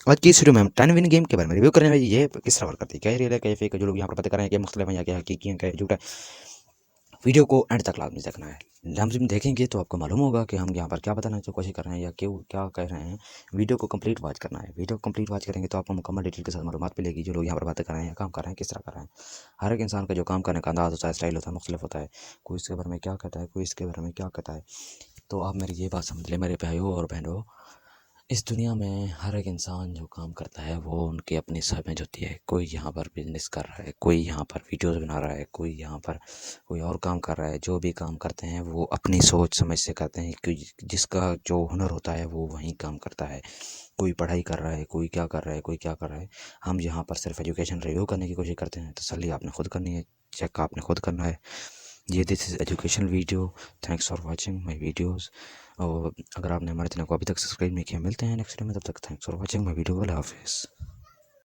आज की इस वीडियो में हम 10 विन गेम के बारे में रिव्यू करेंगे। ये किस तरह वर्क करती है, क्या रियल है, क्या फेक है, जो लोग यहाँ पर पता कर रहे हैं, क्या मुख्तलिफ है या क्या हकीकी है, क्या झूठा है। वीडियो को एंड तक लाजमी देखना है। हम जब देखेंगे तो आपको मालूम होगा कि हम यहाँ पर क्या बताने की कोशिश कर रहे हैं या क्यों क्या कह रहे हैं। वीडियो को कंप्लीट वॉच करना है। वीडियो को कंप्लीट वॉच करेंगे तो आपको मुकम्मल डिटेल के साथ मालूमात मिलेगी, जो लोग यहाँ पर बातें कर रहे हैं, काम कर रहे हैं, किस तरह कर रहे हैं। हर एक इंसान का जो काम करने का अंदाज होता है, स्टाइल होता है, मुख्तलिफ होता है। कोई इसके बारे में क्या कहता है, कोई इसके बारे में क्या कहता है। तो आप मेरी ये बात समझ लें मेरे भाइयों और बहनों, इस दुनिया में हर एक इंसान जो काम करता है वो उनकी अपनी समझ होती है। कोई यहाँ पर बिजनेस कर रहा है, कोई यहाँ पर वीडियोस बना रहा है, कोई यहाँ पर कोई और काम कर रहा है। जो भी काम करते हैं वो अपनी सोच समझ से करते हैं, कि जिसका जो हुनर होता है वो वहीं काम करता है। कोई पढ़ाई कर रहा है, कोई क्या कर रहा है, कोई क्या कर रहा है। हम यहाँ पर सिर्फ एजुकेशन रिव्यू करने की कोशिश करते हैं। तसल्ली आपने खुद करनी है, चेक आपने खुद करना है। ये this is educational video. Thanks for watching my videos. और अगर आपने हमारे चैनल को अभी तक सब्सक्राइब नहीं किया, मिलते हैं नेक्स्ट वीडियो में। तब तक thanks for watching my video. अल्लाह हाफिज़।